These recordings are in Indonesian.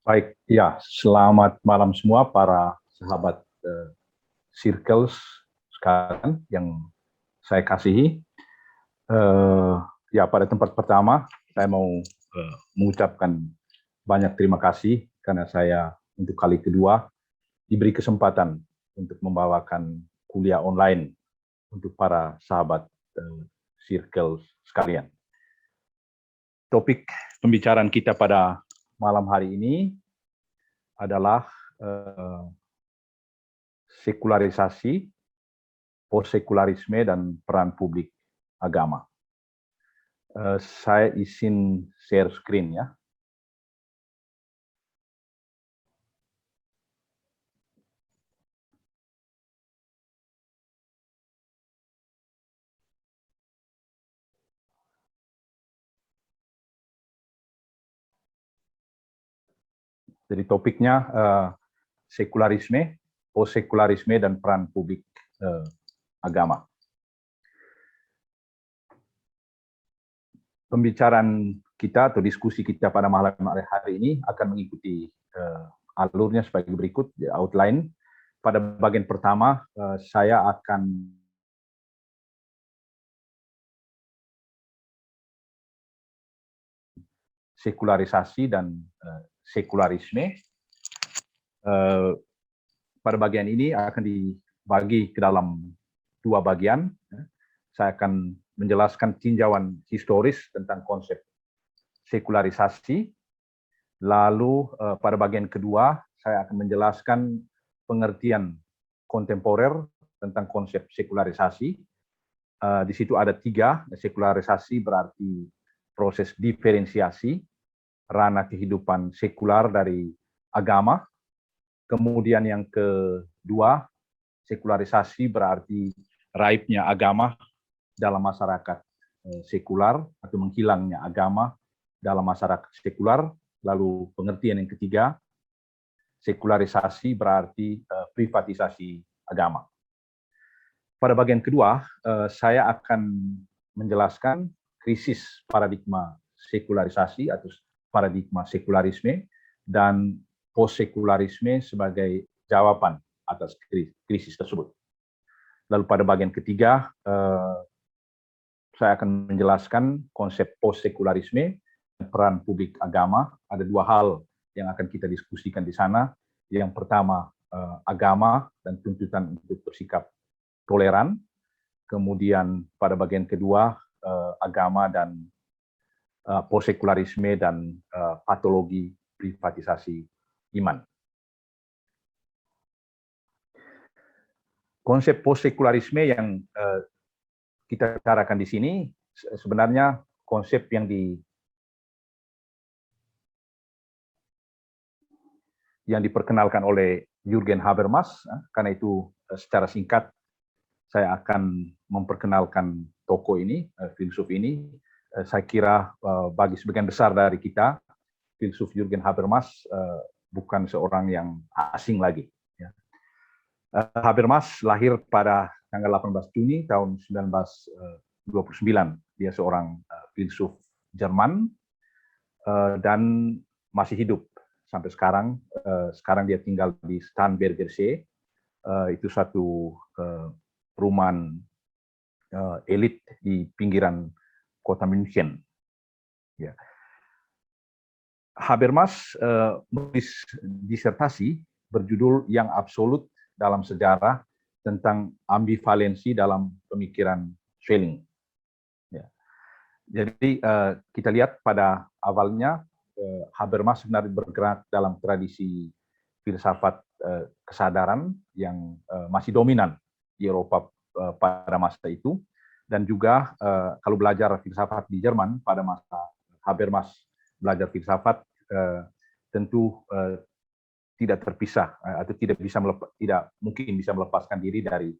Baik, ya, selamat malam semua para sahabat Circles sekalian yang saya kasihi. Ya, pada tempat pertama saya mau mengucapkan banyak terima kasih karena saya untuk kali kedua diberi kesempatan untuk membawakan kuliah online untuk para sahabat Circles sekalian. Topik pembicaraan kita pada malam hari ini adalah sekularisasi, postsekularisme, dan peran publik agama. Saya izin share screen ya. Jadi topiknya sekularisme, postsekularisme, dan peran publik agama. Pembicaraan kita atau diskusi kita pada malam hari ini akan mengikuti alurnya sebagai berikut, outline. Pada bagian pertama, saya akan sekularisasi dan sekularisme. Pada bagian ini akan dibagi ke dalam dua bagian. Saya akan menjelaskan tinjauan historis tentang konsep sekularisasi. Lalu pada bagian kedua, saya akan menjelaskan pengertian kontemporer tentang konsep sekularisasi. Di situ ada 3, sekularisasi berarti proses diferensiasi ranah kehidupan sekular dari agama. Kemudian yang kedua, sekularisasi berarti raibnya agama dalam masyarakat sekular atau menghilangnya agama dalam masyarakat sekular. Lalu pengertian yang ketiga, sekularisasi berarti privatisasi agama. Pada bagian kedua, saya akan menjelaskan krisis paradigma sekularisasi atau paradigma sekularisme dan postsekularisme sebagai jawaban atas krisis tersebut. Lalu pada bagian ketiga, saya akan menjelaskan konsep postsekularisme dan peran publik agama. Ada 2 hal yang akan kita diskusikan di sana. Yang pertama, agama dan tuntutan untuk bersikap toleran. Kemudian pada bagian kedua, agama dan postsekularisme dan patologi privatisasi iman. Konsep postsekularisme yang kita bicarakan di sini sebenarnya konsep yang diperkenalkan oleh Jürgen Habermas. Karena itu secara singkat saya akan memperkenalkan tokoh ini, filsuf ini. Saya kira bagi sebagian besar dari kita, filsuf Jürgen Habermas bukan seorang yang asing lagi. Habermas lahir pada tanggal 18 Juni tahun 1929. Dia seorang filsuf Jerman dan masih hidup sampai sekarang. Sekarang dia tinggal di Starnberger See. Itu satu perumahan elit di pinggiran kota München. Ya. Habermas menulis disertasi berjudul Yang Absolut dalam Sejarah tentang ambivalensi dalam pemikiran Schelling. Ya. Jadi kita lihat pada awalnya Habermas sebenarnya bergerak dalam tradisi filsafat kesadaran yang masih dominan di Eropa pada masa itu, dan juga kalau belajar filsafat di Jerman pada masa Habermas belajar filsafat tentu tidak terpisah atau tidak mungkin bisa melepaskan diri dari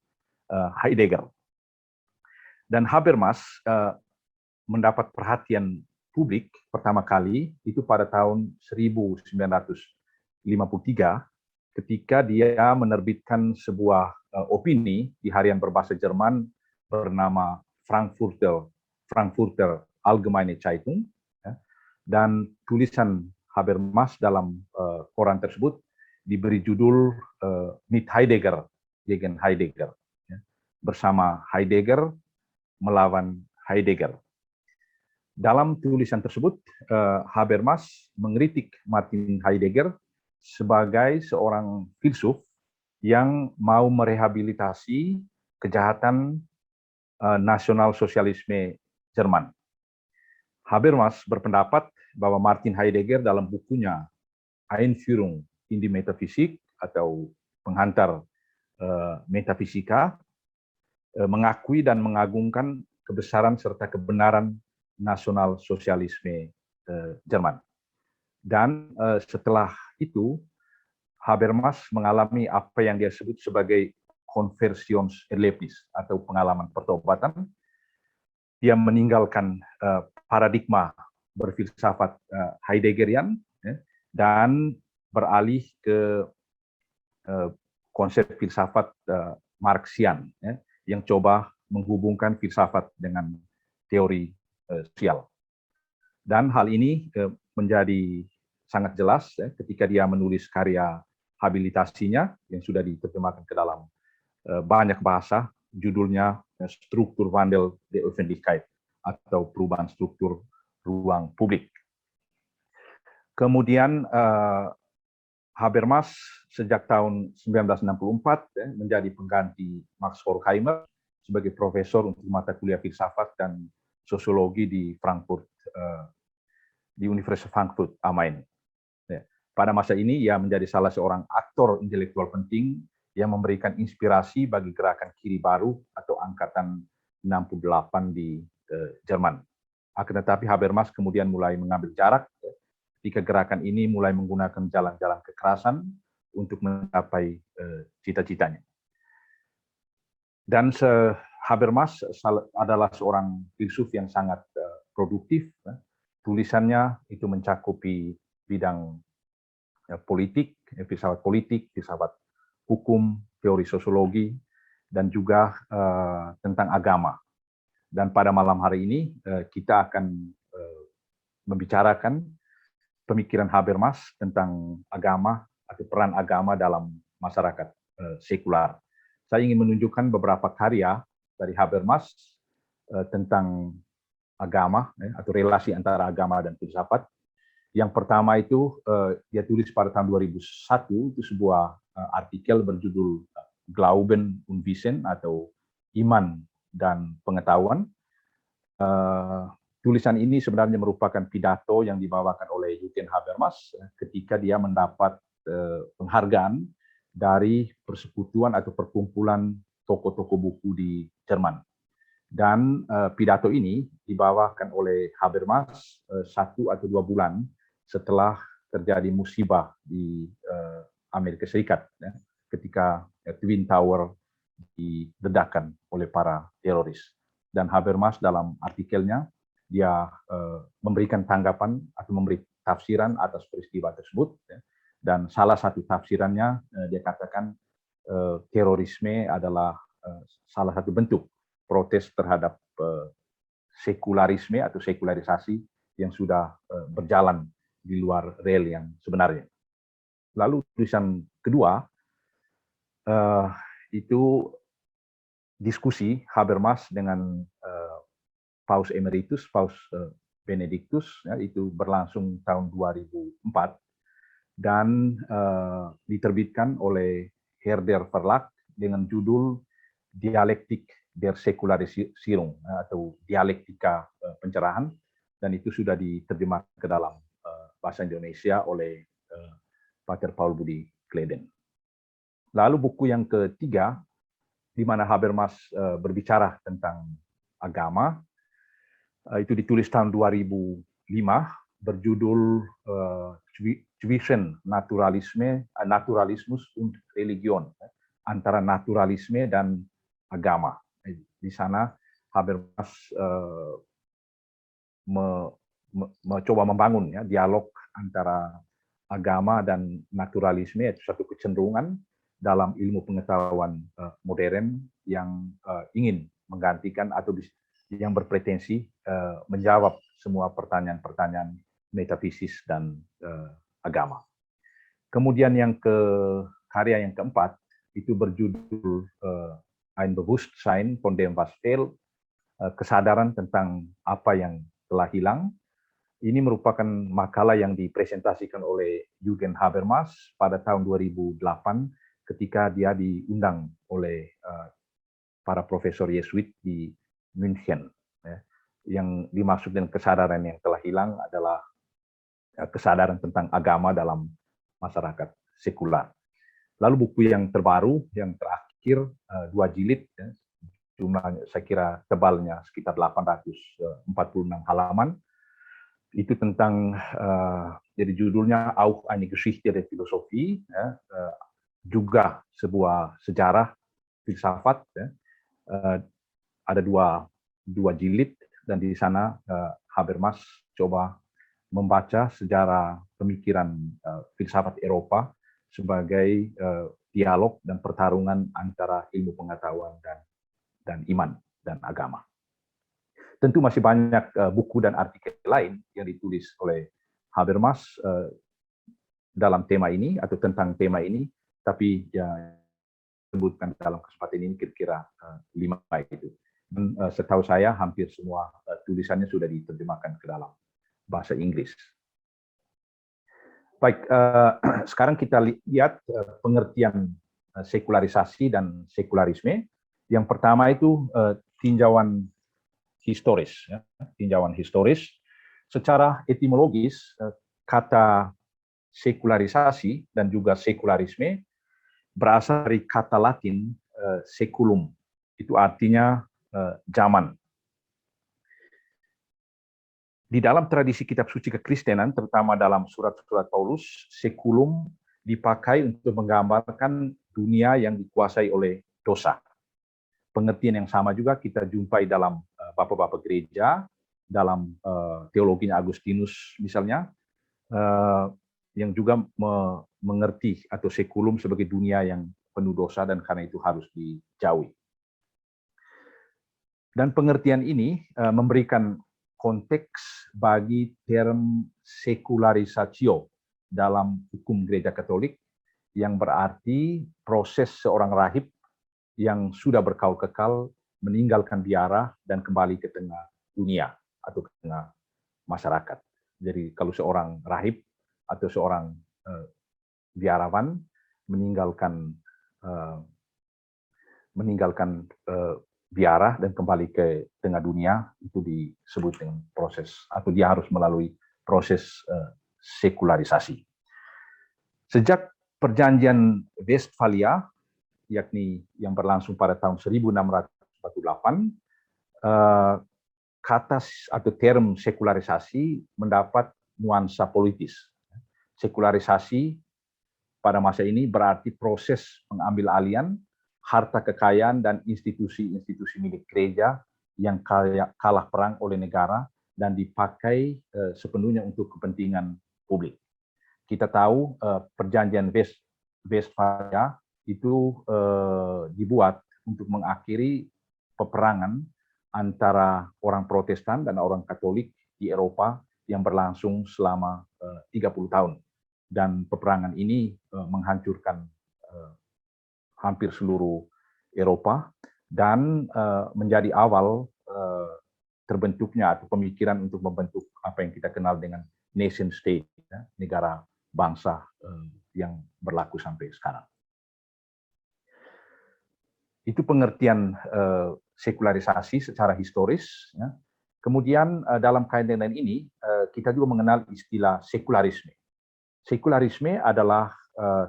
Heidegger. Dan Habermas mendapat perhatian publik pertama kali itu pada tahun 1953 ketika dia menerbitkan sebuah opini di harian berbahasa Jerman bernama Frankfurter Allgemeine Zeitung, dan tulisan Habermas dalam koran tersebut diberi judul Mit Heidegger, gegen Heidegger, ya, bersama Heidegger melawan Heidegger. Dalam tulisan tersebut, Habermas mengkritik Martin Heidegger sebagai seorang filsuf yang mau merehabilitasi kejahatan nasional sosialisme Jerman. Habermas berpendapat bahwa Martin Heidegger dalam bukunya Einführung in die Metaphysik atau penghantar metafisika mengakui dan mengagungkan kebesaran serta kebenaran nasional sosialisme Jerman. Dan setelah itu, Habermas mengalami apa yang dia sebut sebagai Konversionserlebnis atau pengalaman pertobatan. Dia meninggalkan paradigma berfilsafat Heideggerian dan beralih ke konsep filsafat Marxian yang coba menghubungkan filsafat dengan teori sosial. Dan hal ini menjadi sangat jelas ketika dia menulis karya habilitasinya yang sudah diterjemahkan ke dalam banyak bahasa, judulnya Strukturwandel der Öffentlichkeit atau perubahan struktur ruang publik. Kemudian Habermas sejak tahun 1964 menjadi pengganti Max Horkheimer sebagai profesor untuk mata kuliah filsafat dan sosiologi di Frankfurt, di Universitas Frankfurt am Main. Pada masa ini ia menjadi salah seorang aktor intelektual penting yang memberikan inspirasi bagi gerakan kiri baru atau angkatan 68 di Jerman. Akan tetapi Habermas kemudian mulai mengambil jarak ketika gerakan ini mulai menggunakan jalan-jalan kekerasan untuk mencapai cita-citanya. Dan Habermas adalah seorang filsuf yang sangat produktif. Tulisannya itu mencakupi bidang politik, filsafat politik, filsafat hukum, teori sosiologi, dan juga tentang agama. Dan pada malam hari ini kita akan membicarakan pemikiran Habermas tentang agama atau peran agama dalam masyarakat sekular. Saya ingin menunjukkan beberapa karya dari Habermas tentang agama atau relasi antara agama dan filsafat. Yang pertama itu dia tulis pada tahun 2001, itu sebuah artikel berjudul Glauben und Wissen atau Iman dan Pengetahuan. Tulisan ini sebenarnya merupakan pidato yang dibawakan oleh Jürgen Habermas ketika dia mendapat penghargaan dari persekutuan atau perkumpulan toko-toko buku di Jerman. Dan pidato ini dibawakan oleh Habermas 1 atau 2 bulan setelah terjadi musibah di Amerika Serikat ketika Twin Tower diledakkan oleh para teroris. Dan Habermas dalam artikelnya dia memberikan tanggapan atau memberi tafsiran atas peristiwa tersebut. Dan salah satu tafsirannya dia katakan terorisme adalah salah satu bentuk protes terhadap sekularisme atau sekularisasi yang sudah berjalan di luar rel yang sebenarnya. Lalu tulisan kedua itu diskusi Habermas dengan Paus Emeritus, Paus Benedictus, itu berlangsung tahun 2004 dan diterbitkan oleh Herder Verlag dengan judul Dialektik der Säkularisierung atau dialektika pencerahan, dan itu sudah diterjemahkan ke dalam bahasa Indonesia oleh Pater Paul Budi Kleden. Lalu buku yang ketiga, di mana Habermas berbicara tentang agama, itu ditulis tahun 2005, berjudul Zwischen Naturalismus und Religion, antara naturalisme dan agama. Di sana Habermas mencoba membangun dialog antara agama dan naturalisme, itu satu kecenderungan dalam ilmu pengetahuan modern yang ingin menggantikan atau yang berpretensi menjawab semua pertanyaan-pertanyaan metafisis dan agama. Kemudian karya yang keempat itu berjudul Ein Bewusstsein von dem was fehlt, kesadaran tentang apa yang telah hilang. Ini merupakan makalah yang dipresentasikan oleh Jürgen Habermas pada tahun 2008 ketika dia diundang oleh para profesor Yesuit di München. Yang dimaksud dengan kesadaran yang telah hilang adalah kesadaran tentang agama dalam masyarakat sekular. Lalu buku yang terbaru, yang terakhir, 2 jilid, jumlahnya saya kira tebalnya sekitar 846 halaman, itu tentang, jadi judulnya Auch eine Geschichte der Philosophie, juga sebuah sejarah filsafat. Ada dua jilid, dan di sana Habermas coba membaca sejarah pemikiran filsafat Eropa sebagai dialog dan pertarungan antara ilmu pengetahuan dan iman dan agama. Tentu masih banyak buku dan artikel lain yang ditulis oleh Habermas dalam tema ini atau tentang tema ini, tapi ya sebutkan dalam kesempatan ini kira-kira 5 itu. Dan setahu saya hampir semua tulisannya sudah diterjemahkan ke dalam bahasa Inggris. Baik, sekarang kita lihat pengertian sekularisasi dan sekularisme. Yang pertama itu tinjauan historis. Tinjauan historis. Secara etimologis, kata sekularisasi dan juga sekularisme berasal dari kata Latin seculum. Itu artinya zaman. Di dalam tradisi kitab suci kekristenan, terutama dalam surat-surat Paulus, seculum dipakai untuk menggambarkan dunia yang dikuasai oleh dosa. Pengertian yang sama juga kita jumpai dalam bapak-bapak gereja, dalam teologinya Agustinus misalnya, yang juga mengerti atau seculum sebagai dunia yang penuh dosa dan karena itu harus dijauhi. Dan pengertian ini memberikan konteks bagi term sekularisatio dalam hukum gereja Katolik, yang berarti proses seorang rahib yang sudah berkaul kekal meninggalkan biara dan kembali ke tengah dunia atau ke tengah masyarakat. Jadi kalau seorang rahib atau seorang biarawan meninggalkan biara dan kembali ke tengah dunia, itu disebut dengan proses, atau dia harus melalui proses sekularisasi. Sejak perjanjian Westphalia, yakni yang berlangsung pada tahun 1648, kata atau term sekularisasi mendapat nuansa politis. Sekularisasi pada masa ini berarti proses pengambil alian harta kekayaan dan institusi-institusi milik gereja yang kalah perang oleh negara dan dipakai sepenuhnya untuk kepentingan publik. Kita tahu perjanjian Westphalia itu dibuat untuk mengakhiri peperangan antara orang Protestan dan orang Katolik di Eropa yang berlangsung selama 30 tahun. Dan peperangan ini menghancurkan hampir seluruh Eropa dan menjadi awal terbentuknya atau pemikiran untuk membentuk apa yang kita kenal dengan nation state, negara bangsa yang berlaku sampai sekarang. Itu pengertian sekularisasi secara historis. Kemudian dalam kaitan ini kita juga mengenal istilah sekularisme. Sekularisme adalah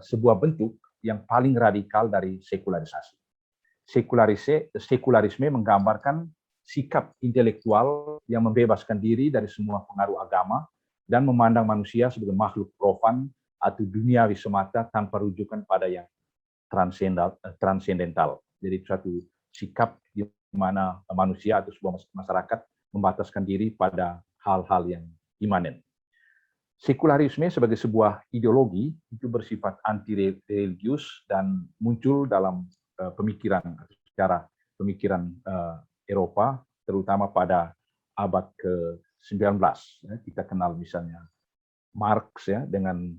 sebuah bentuk yang paling radikal dari sekularisasi. Sekularisme menggambarkan sikap intelektual yang membebaskan diri dari semua pengaruh agama dan memandang manusia sebagai makhluk profan atau duniawi semata tanpa rujukan pada yang transendental. Jadi suatu sikap di mana manusia atau sebuah masyarakat membataskan diri pada hal-hal yang imanen. Sekularisme sebagai sebuah ideologi itu bersifat anti-religius dan muncul dalam pemikiran atau secara pemikiran Eropa, terutama pada abad ya. Kita kenal misalnya Marx ya dengan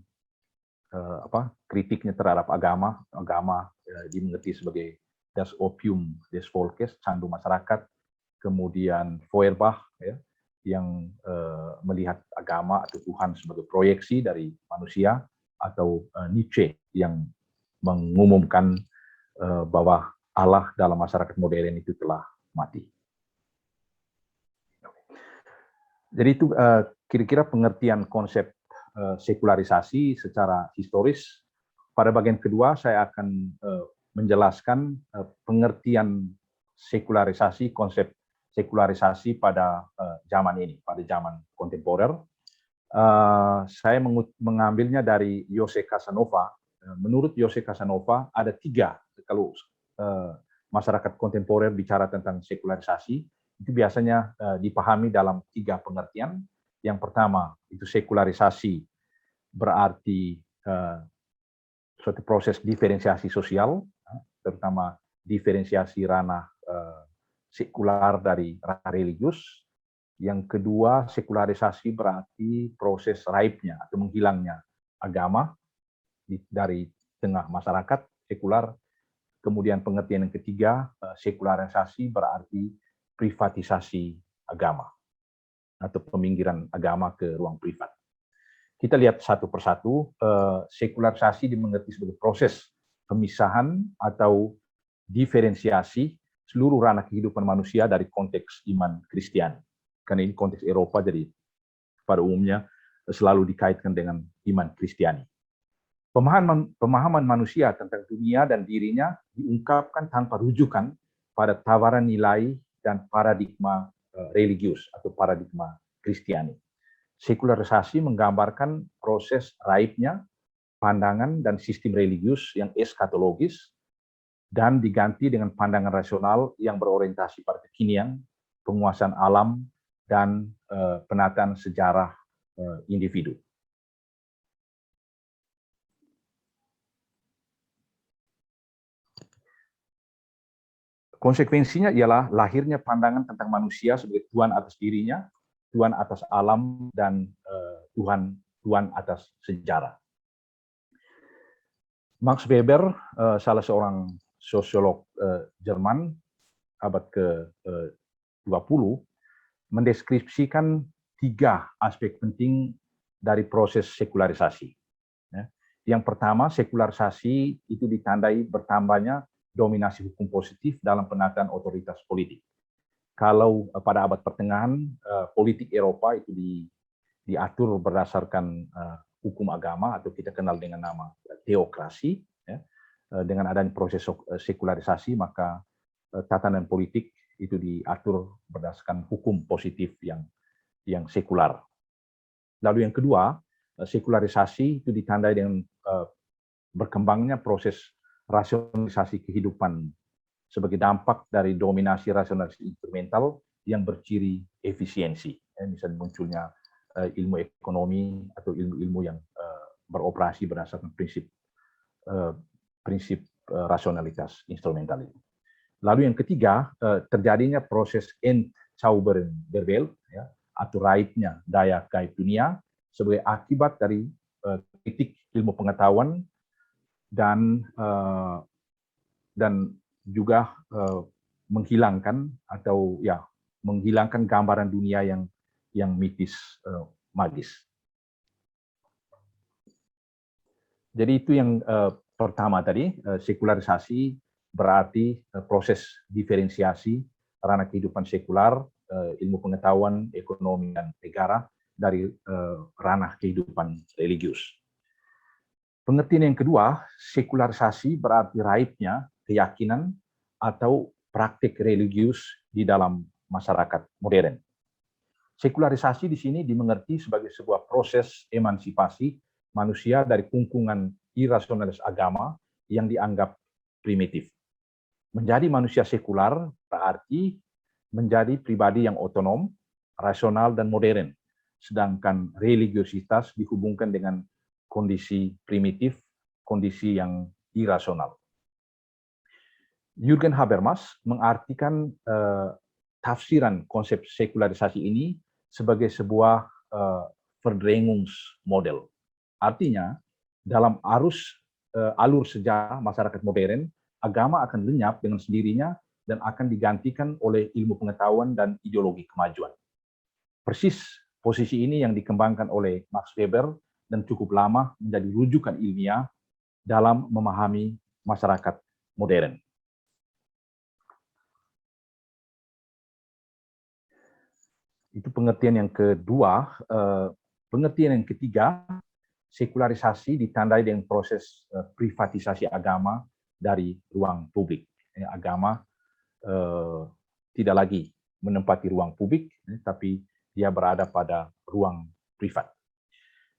kritiknya terhadap agama dimengerti sebagai das Opium des Volkes, candu masyarakat. Kemudian Feuerbach ya, yang melihat agama atau Tuhan sebagai proyeksi dari manusia, atau Nietzsche yang mengumumkan bahwa Allah dalam masyarakat modern itu telah mati. Jadi itu kira-kira pengertian konsep sekularisasi secara historis. Pada bagian kedua saya akan menjelaskan pengertian sekularisasi, konsep sekularisasi pada zaman ini, pada zaman kontemporer. Saya mengambilnya dari Jose Casanova. Menurut Jose Casanova ada 3, kalau masyarakat kontemporer bicara tentang sekularisasi, itu biasanya dipahami dalam 3 pengertian. Yang pertama, itu sekularisasi berarti suatu proses diferensiasi sosial, terutama diferensiasi ranah sekular dari ranah religius. Yang kedua, sekularisasi berarti proses raibnya atau menghilangnya agama dari tengah masyarakat sekular. Kemudian pengertian yang ketiga, sekularisasi berarti privatisasi agama atau peminggiran agama ke ruang privat. Kita lihat satu persatu. Sekularisasi dimengerti sebagai proses pemisahan atau diferensiasi seluruh ranah kehidupan manusia dari konteks iman Kristiani. Karena ini konteks Eropa, jadi pada umumnya selalu dikaitkan dengan iman Kristiani. Pemahaman manusia tentang dunia dan dirinya diungkapkan tanpa rujukan pada tawaran nilai dan paradigma religius atau paradigma Kristiani. Sekularisasi menggambarkan proses raibnya pandangan dan sistem religius yang eskatologis dan diganti dengan pandangan rasional yang berorientasi pada kekinian, penguasaan alam, dan penataan sejarah individu. Konsekuensinya ialah lahirnya pandangan tentang manusia sebagai Tuhan atas dirinya, Tuhan atas alam, dan Tuhan atas sejarah. Max Weber, salah seorang sosiolog Jerman abad ke-20, mendeskripsikan 3 aspek penting dari proses sekularisasi. Yang pertama, sekularisasi itu ditandai bertambahnya dominasi hukum positif dalam penataan otoritas politik. Kalau pada abad pertengahan, politik Eropa itu diatur berdasarkan hukum agama atau kita kenal dengan nama teokrasi. Dengan adanya proses sekularisasi, maka tatanan politik itu diatur berdasarkan hukum positif yang sekular. Lalu yang kedua, sekularisasi itu ditandai dengan berkembangnya proses rasionalisasi kehidupan sebagai dampak dari dominasi rasionalisasi instrumental yang berciri efisiensi. Misalnya munculnya ilmu ekonomi atau ilmu-ilmu yang beroperasi berdasarkan prinsip rasionalitas instrumental itu. Lalu yang ketiga, terjadinya proses entzaubern der Welt, atau raibnya daya gaib dunia sebagai akibat dari kritik ilmu pengetahuan dan juga menghilangkan gambaran dunia yang mitis, magis. Jadi itu yang pertama tadi, sekularisasi berarti proses diferensiasi ranah kehidupan sekular, ilmu pengetahuan, ekonomi, dan negara dari ranah kehidupan religius. Pengertian yang kedua, sekularisasi berarti raibnya keyakinan atau praktik religius di dalam masyarakat modern. Sekularisasi di sini dimengerti sebagai sebuah proses emansipasi manusia dari kungkungan irasionalis agama yang dianggap primitif. Menjadi manusia sekular berarti menjadi pribadi yang otonom, rasional, dan modern, sedangkan religiositas dihubungkan dengan kondisi primitif, kondisi yang irasional. Jürgen Habermas mengartikan tafsiran konsep sekularisasi ini sebagai sebuah Verdrängungsmodel. Artinya, dalam alur sejarah masyarakat modern, agama akan lenyap dengan sendirinya dan akan digantikan oleh ilmu pengetahuan dan ideologi kemajuan. Persis posisi ini yang dikembangkan oleh Max Weber dan cukup lama menjadi rujukan ilmiah dalam memahami masyarakat modern. Itu pengertian yang kedua. Pengertian yang ketiga, sekularisasi ditandai dengan proses privatisasi agama dari ruang publik. Agama tidak lagi menempati ruang publik, tapi dia berada pada ruang privat.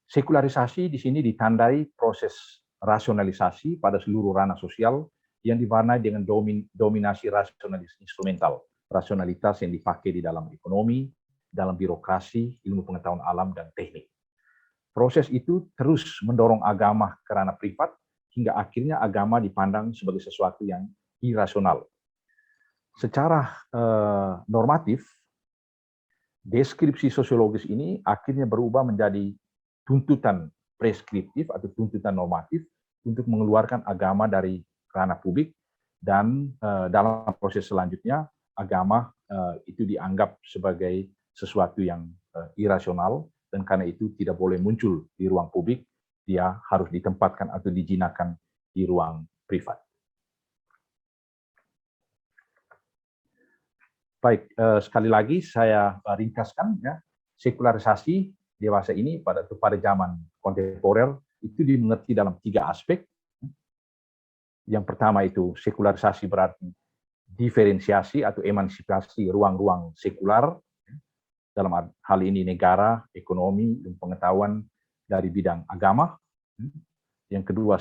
Sekularisasi di sini ditandai proses rasionalisasi pada seluruh ranah sosial yang diwarnai dengan dominasi rasionalis instrumental, rasionalitas yang dipakai di dalam ekonomi, dalam birokrasi, ilmu pengetahuan alam, dan teknik. Proses itu terus mendorong agama ke ranah privat, hingga akhirnya agama dipandang sebagai sesuatu yang irasional. Secara normatif, deskripsi sosiologis ini akhirnya berubah menjadi tuntutan preskriptif atau tuntutan normatif untuk mengeluarkan agama dari ranah publik, dan dalam proses selanjutnya agama itu dianggap sebagai sesuatu yang irasional, dan karena itu tidak boleh muncul di ruang publik, dia harus ditempatkan atau dijinakan di ruang privat. Baik, sekali lagi saya ringkaskan ya, sekularisasi dewasa ini pada zaman kontemporer itu dimengerti dalam 3 aspek. Yang pertama itu sekularisasi berarti diferensiasi atau emansipasi ruang-ruang sekular, dalam hal ini negara, ekonomi, dan pengetahuan dari bidang agama. Yang kedua,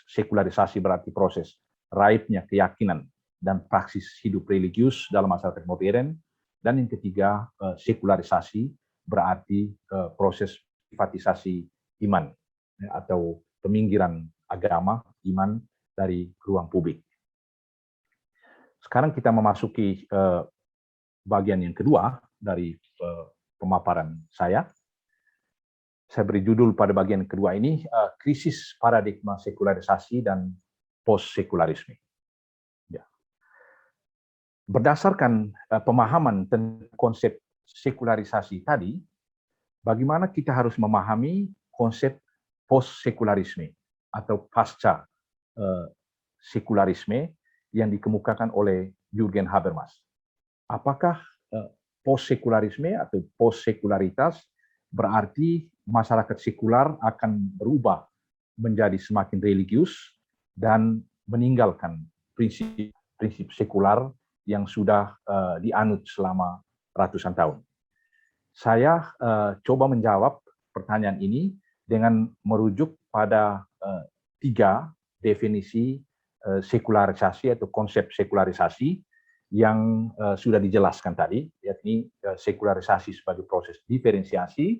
sekularisasi berarti proses raibnya keyakinan dan praksis hidup religius dalam masyarakat modern. Dan yang ketiga, sekularisasi berarti proses privatisasi iman atau peminggiran agama, iman dari ruang publik. Sekarang kita memasuki bagian yang kedua dari pemaparan saya. Saya beri judul pada bagian kedua ini, krisis paradigma sekularisasi dan post-sekularisme. Ya. Berdasarkan pemahaman tentang konsep sekularisasi tadi, bagaimana kita harus memahami konsep post-sekularisme atau pasca sekularisme yang dikemukakan oleh Jürgen Habermas. Apakah post-sekularisme atau post-sekularitas berarti masyarakat sekular akan berubah menjadi semakin religius dan meninggalkan prinsip sekular yang sudah dianut selama ratusan tahun? Saya coba menjawab pertanyaan ini dengan merujuk pada 3 definisi sekularisasi atau konsep sekularisasi yang sudah dijelaskan tadi, yakni sekularisasi sebagai proses diferensiasi,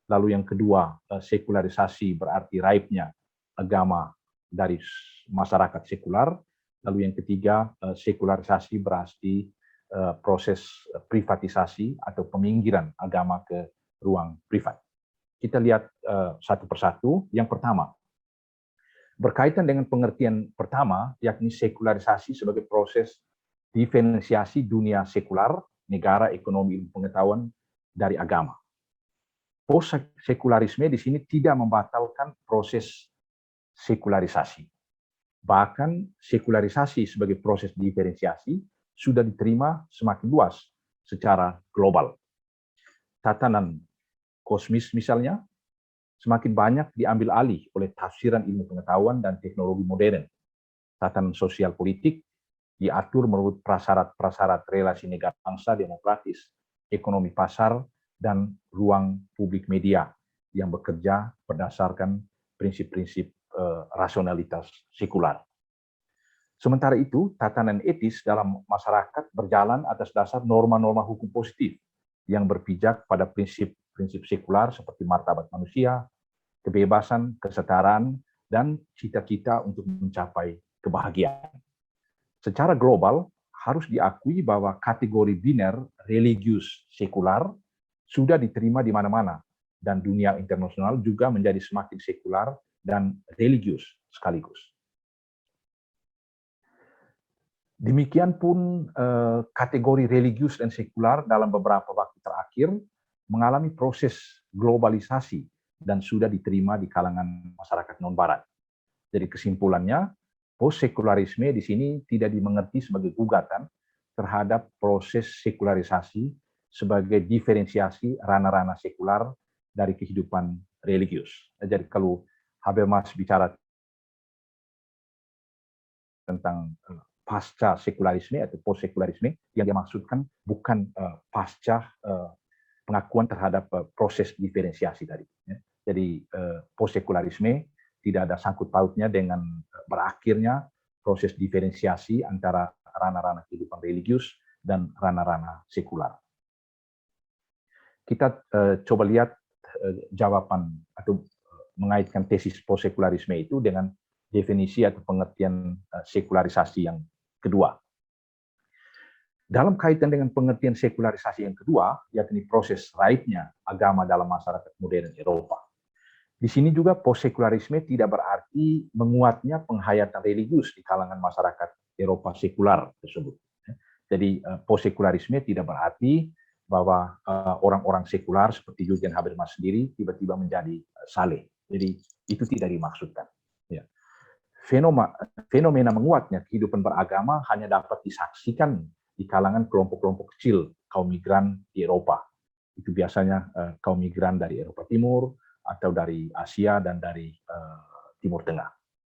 lalu yang kedua sekularisasi berarti raibnya agama dari masyarakat sekular, lalu yang ketiga sekularisasi berarti proses privatisasi atau peminggiran agama ke ruang privat. Kita lihat satu persatu. Yang pertama, berkaitan dengan pengertian pertama, yakni sekularisasi sebagai proses diferensiasi dunia sekular, negara, ekonomi, ilmu pengetahuan dari agama. Post-sekularisme di sini tidak membatalkan proses sekularisasi. Bahkan sekularisasi sebagai proses diferensiasi sudah diterima semakin luas secara global. Tatanan kosmis misalnya semakin banyak diambil alih oleh tafsiran ilmu pengetahuan dan teknologi modern. Tatanan sosial politik diatur menurut prasyarat-prasyarat relasi negara bangsa demokratis, ekonomi pasar, dan ruang publik media yang bekerja berdasarkan prinsip-prinsip rasionalitas sekular. Sementara itu, tatanan etis dalam masyarakat berjalan atas dasar norma-norma hukum positif yang berpijak pada prinsip-prinsip sekular seperti martabat manusia, kebebasan, kesetaraan, dan cita-cita untuk mencapai kebahagiaan. Secara global, harus diakui bahwa kategori biner religius sekular sudah diterima di mana-mana, dan dunia internasional juga menjadi semakin sekular dan religius sekaligus. Demikian pun kategori religius dan sekular dalam beberapa waktu terakhir mengalami proses globalisasi dan sudah diterima di kalangan masyarakat non-Barat. Jadi kesimpulannya, post-sekularisme di sini tidak dimengerti sebagai gugatan terhadap proses sekularisasi sebagai diferensiasi ranah-ranah sekular dari kehidupan religius. Jadi kalau Habermas bicara tentang pasca sekularisme atau post-sekularisme, yang dia maksudkan bukan pasca pengakuan terhadap proses diferensiasi tadi. Jadi post-sekularisme tidak ada sangkut pautnya dengan berakhirnya proses diferensiasi antara ranah-ranah kehidupan religius dan ranah-ranah sekular. Kita coba lihat jawaban atau mengaitkan tesis post-sekularisme itu dengan definisi atau pengertian sekularisasi yang kedua. Dalam kaitan dengan pengertian sekularisasi yang kedua, yakni proses raibnya agama dalam masyarakat modern Eropa. Di sini juga post-sekularisme tidak berarti menguatnya penghayatan religius di kalangan masyarakat Eropa sekular tersebut. Jadi post-sekularisme tidak berarti bahwa orang-orang sekular seperti Jürgen Habermas sendiri tiba-tiba menjadi saleh. Jadi itu tidak dimaksudkan. Ya. Fenomena menguatnya kehidupan beragama hanya dapat disaksikan di kalangan kelompok-kelompok kecil kaum migran di Eropa. Itu biasanya kaum migran dari Eropa Timur atau dari Asia dan dari Timur Tengah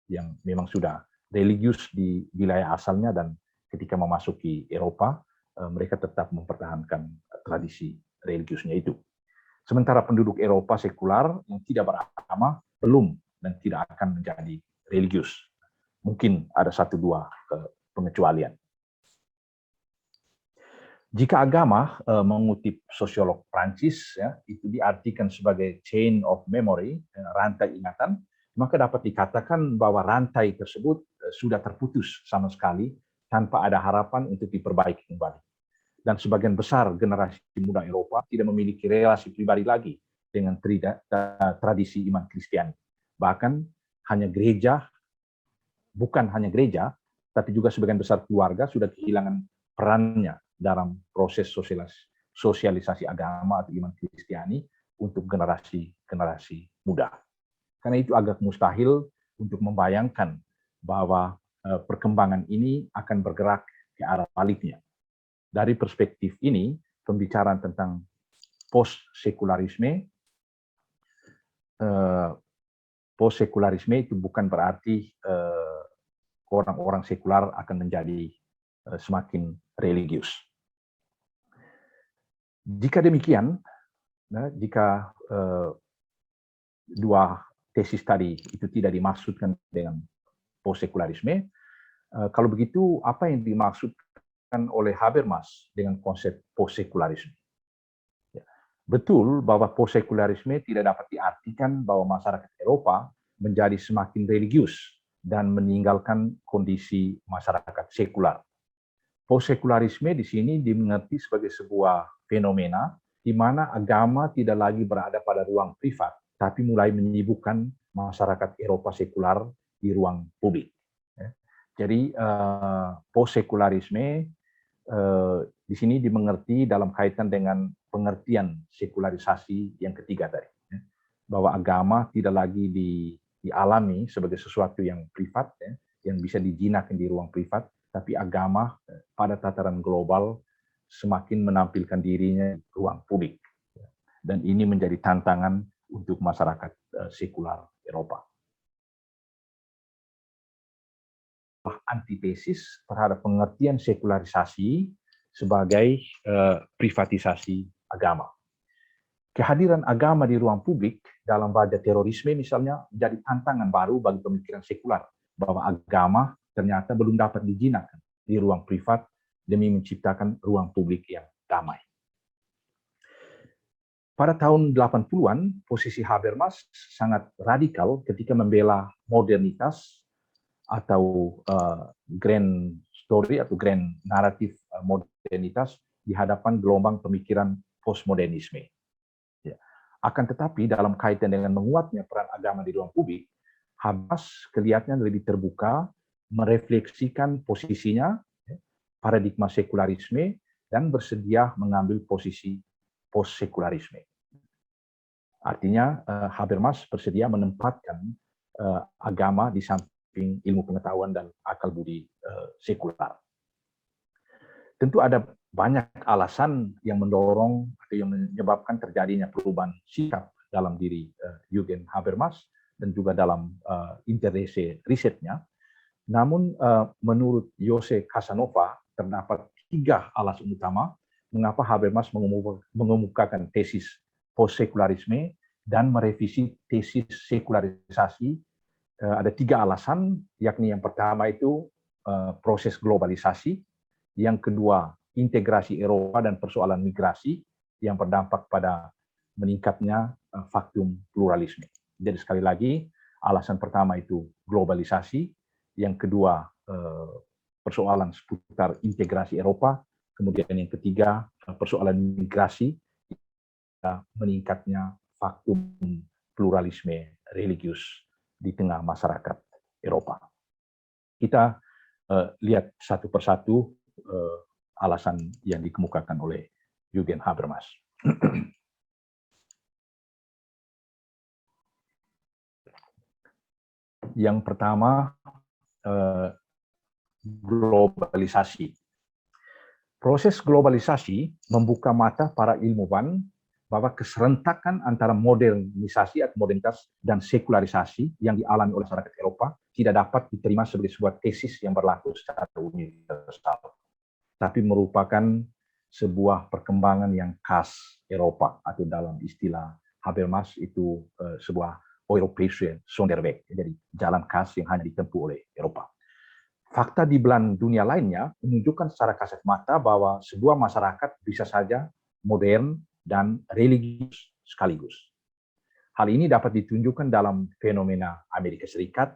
yang memang sudah religius di wilayah asalnya dan ketika memasuki Eropa mereka tetap mempertahankan tradisi religiusnya itu. Sementara penduduk Eropa sekular yang tidak beragama belum dan tidak akan menjadi religius. Mungkin ada 1-2 pengecualian. Jika agama, mengutip sosiolog Prancis, ya, itu diartikan sebagai chain of memory, rantai ingatan, maka dapat dikatakan bahwa rantai tersebut sudah terputus sama sekali tanpa ada harapan untuk diperbaiki kembali. Dan sebagian besar generasi muda Eropa tidak memiliki relasi pribadi lagi dengan tradisi iman Kristiani. Bahkan bukan hanya gereja, tapi juga sebagian besar keluarga sudah kehilangan perannya dalam proses sosialisasi agama atau iman Kristiani untuk generasi muda. Karena itu agak mustahil untuk membayangkan bahwa perkembangan ini akan bergerak ke arah baliknya. Dari perspektif ini, pembicaraan tentang post-sekularisme itu bukan berarti orang-orang sekular akan menjadi semakin religius. Jika demikian, jika dua tesis tadi itu tidak dimaksudkan dengan post-sekularisme, kalau begitu apa yang dimaksudkan oleh Habermas dengan konsep post-sekularisme? Betul bahwa post-sekularisme tidak dapat diartikan bahwa masyarakat Eropa menjadi semakin religius dan meninggalkan kondisi masyarakat sekular. Post-sekularisme di sini dimengerti sebagai sebuah fenomena di mana agama tidak lagi berada pada ruang privat, tapi mulai menyibukkan masyarakat Eropa sekular di ruang publik. Jadi post-sekularisme di sini dimengerti dalam kaitan dengan pengertian sekularisasi yang ketiga tadi, bahwa agama tidak lagi dialami sebagai sesuatu yang privat, yang bisa dijinakkan di ruang privat, tapi agama pada tataran global semakin menampilkan dirinya di ruang publik. Dan ini menjadi tantangan untuk masyarakat sekular Eropa. Antitesis terhadap pengertian sekularisasi sebagai privatisasi agama. Kehadiran agama di ruang publik dalam wajah terorisme misalnya menjadi tantangan baru bagi pemikiran sekular, bahwa agama ternyata belum dapat dijinakkan di ruang privat demi menciptakan ruang publik yang damai. Pada tahun 80-an, posisi Habermas sangat radikal ketika membela modernitas atau grand story atau grand naratif modernitas di hadapan gelombang pemikiran postmodernisme. Akan tetapi dalam kaitan dengan menguatnya peran agama di ruang publik, Habermas kelihatannya lebih terbuka, merefleksikan posisinya, paradigma sekularisme, dan bersedia mengambil posisi post-sekularisme. Artinya Habermas bersedia menempatkan agama di samping ilmu pengetahuan dan akal budi sekular. Tentu ada banyak alasan yang mendorong atau yang menyebabkan terjadinya perubahan sikap dalam diri Jürgen Habermas dan juga dalam interese risetnya. Namun menurut Jose Casanova terdapat 3 alasan utama mengapa Habermas mengemukakan tesis post-sekularisme dan merevisi tesis sekularisasi. Ada 3 alasan, yakni yang pertama itu proses globalisasi, yang kedua integrasi Eropa dan persoalan migrasi yang berdampak pada meningkatnya faktum pluralisme. Jadi sekali lagi, alasan pertama itu globalisasi, yang kedua persoalan seputar integrasi Eropa, kemudian yang ketiga persoalan migrasi, meningkatnya faktum pluralisme religius di tengah masyarakat Eropa. Kita lihat satu persatu alasan yang dikemukakan oleh Jürgen Habermas. Yang pertama, globalisasi. Proses globalisasi membuka mata para ilmuwan bahwa keserentakan antara modernisasi atau modernitas dan sekularisasi yang dialami oleh masyarakat Eropa tidak dapat diterima sebagai sebuah tesis yang berlaku secara universal, tapi merupakan sebuah perkembangan yang khas Eropa, atau dalam istilah Habermas itu sebuah Europäische Sonderweg, jadi jalan khas yang hanya ditempuh oleh Eropa. Fakta di belahan dunia lainnya menunjukkan secara kasat mata bahwa sebuah masyarakat bisa saja modern dan religius sekaligus. Hal ini dapat ditunjukkan dalam fenomena Amerika Serikat,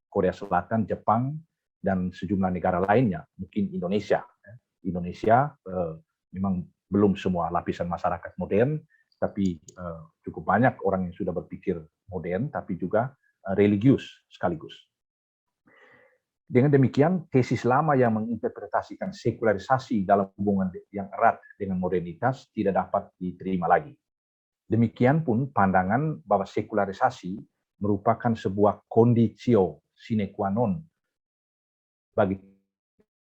Korea Selatan, Jepang, dan sejumlah negara lainnya, mungkin Indonesia. Indonesia memang belum semua lapisan masyarakat modern, tapi cukup banyak orang yang sudah berpikir modern, tapi juga religius sekaligus. Dengan demikian, tesis lama yang menginterpretasikan sekularisasi dalam hubungan yang erat dengan modernitas tidak dapat diterima lagi. Demikian pun pandangan bahwa sekularisasi merupakan sebuah kondisio sine qua non bagi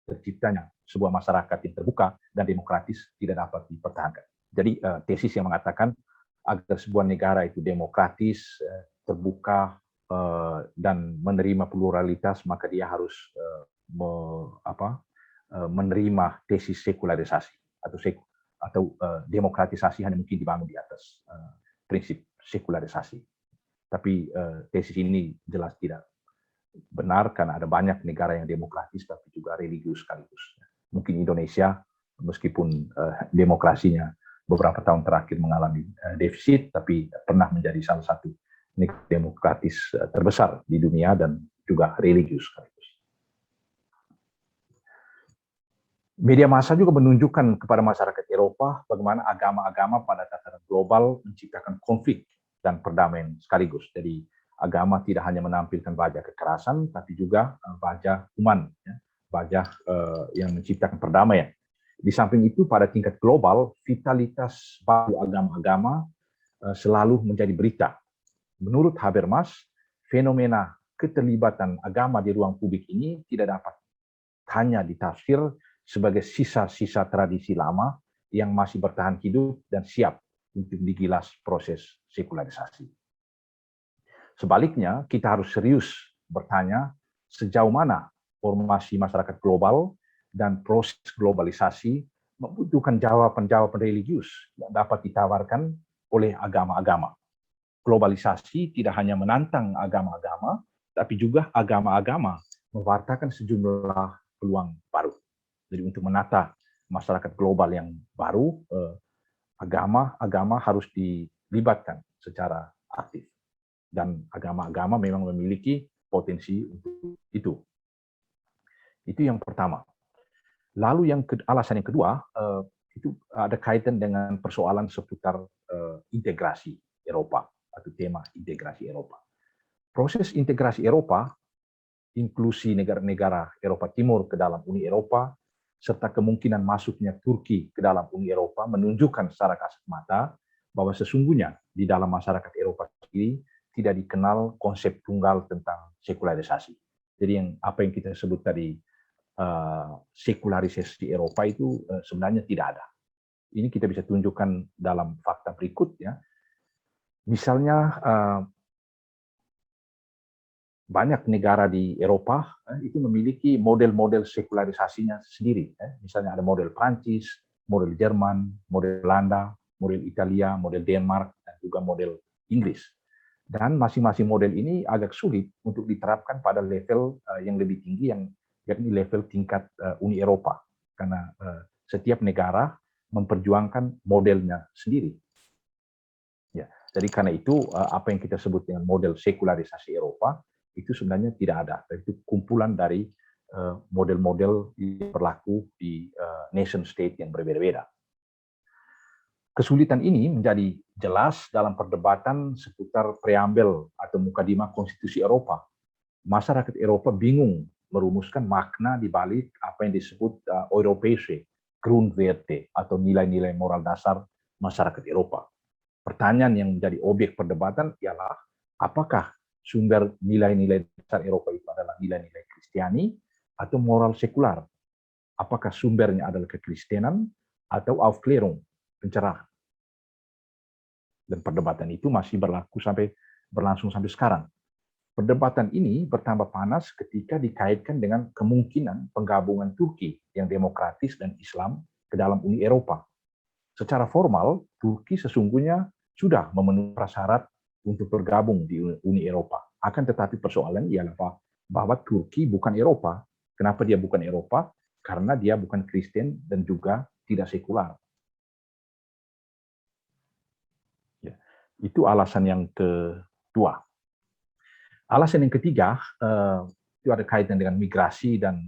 terciptanya sebuah masyarakat yang terbuka dan demokratis tidak dapat dipertahankan. Jadi tesis yang mengatakan agar sebuah negara itu demokratis, terbuka, dan menerima pluralitas, maka dia harus menerima tesis sekularisasi atau demokratisasi hanya mungkin dibangun di atas prinsip sekularisasi. Tapi tesis ini jelas tidak benar karena ada banyak negara yang demokratis tapi juga religius sekaligus. Mungkin Indonesia meskipun demokrasinya beberapa tahun terakhir mengalami defisit, tapi pernah menjadi salah satu negara demokratis terbesar di dunia dan juga religius sekaligus. Media massa juga menunjukkan kepada masyarakat Eropa bagaimana agama-agama pada tataran global menciptakan konflik dan perdamaian sekaligus. Jadi agama tidak hanya menampilkan wajah kekerasan, tapi juga wajah human, wajah yang menciptakan perdamaian. Di samping itu, pada tingkat global, vitalitas baru agama-agama selalu menjadi berita. Menurut Habermas, fenomena keterlibatan agama di ruang publik ini tidak dapat hanya ditafsir sebagai sisa-sisa tradisi lama yang masih bertahan hidup dan siap untuk digilas proses sekularisasi. Sebaliknya, kita harus serius bertanya sejauh mana formasi masyarakat global dan proses globalisasi membutuhkan jawaban-jawaban religius yang dapat ditawarkan oleh agama-agama. Globalisasi tidak hanya menantang agama-agama, tapi juga agama-agama mewartakan sejumlah peluang baru. Jadi untuk menata masyarakat global yang baru, agama-agama harus dilibatkan secara aktif. Dan agama-agama memang memiliki potensi untuk itu. Itu yang pertama. Lalu alasan yang kedua, itu ada kaitan dengan persoalan seputar integrasi. Eropa atau tema integrasi Eropa. Proses integrasi Eropa, inklusi negara-negara Eropa Timur ke dalam Uni Eropa, serta kemungkinan masuknya Turki ke dalam Uni Eropa menunjukkan secara kasat mata bahwa sesungguhnya di dalam masyarakat Eropa sendiri tidak dikenal konsep tunggal tentang sekularisasi. Jadi apa yang kita sebut tadi sekularisasi Eropa itu sebenarnya tidak ada. Ini kita bisa tunjukkan dalam fakta berikut ya. Misalnya banyak negara di Eropa itu memiliki model-model sekularisasinya sendiri. Misalnya ada model Prancis, model Jerman, model Belanda, model Italia, model Denmark, dan juga model Inggris. Dan masing-masing model ini agak sulit untuk diterapkan pada level yang lebih tinggi, yakni level tingkat Uni Eropa. Karena setiap negara memperjuangkan modelnya sendiri. Ya, jadi karena itu apa yang kita sebut dengan model sekularisasi Eropa itu sebenarnya tidak ada. Itu kumpulan dari model-model yang berlaku di nation state yang berbeda-beda. Kesulitan ini menjadi jelas dalam perdebatan seputar preambel atau mukadimah konstitusi Eropa. Masyarakat Eropa bingung merumuskan makna di balik apa yang disebut Europäische Grundwerte atau nilai-nilai moral dasar masyarakat Eropa. Pertanyaan yang menjadi objek perdebatan ialah apakah sumber nilai-nilai dasar Eropa itu adalah nilai-nilai Kristiani atau moral sekular? Apakah sumbernya adalah kekristenan atau Aufklärung, pencerahan? Dan perdebatan itu masih berlangsung sampai sekarang. Perdebatan ini bertambah panas ketika dikaitkan dengan kemungkinan penggabungan Turki yang demokratis dan Islam ke dalam Uni Eropa. Secara formal, Turki sesungguhnya sudah memenuhi prasyarat untuk bergabung di Uni Eropa. Akan tetapi persoalan ialah bahwa Turki bukan Eropa. Kenapa dia bukan Eropa? Karena dia bukan Kristen dan juga tidak sekular. Ya, itu alasan yang kedua. Alasan yang ketiga, itu ada kaitan dengan migrasi dan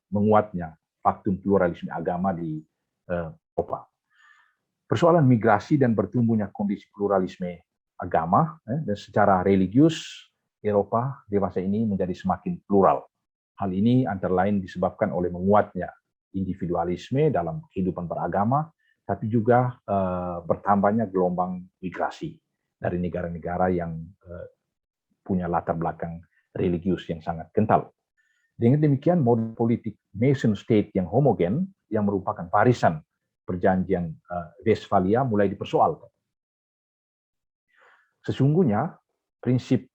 menguatnya faktum pluralisme agama di Eropa. Persoalan migrasi dan bertumbuhnya kondisi pluralisme agama dan secara religius Eropa dewasa ini menjadi semakin plural. Hal ini antara lain disebabkan oleh menguatnya individualisme dalam kehidupan beragama, tapi juga bertambahnya gelombang migrasi dari negara-negara yang punya latar belakang religius yang sangat kental. Dengan demikian, model politik nation state yang homogen, yang merupakan warisan perjanjian Westphalia mulai dipersoalkan. Sesungguhnya, prinsip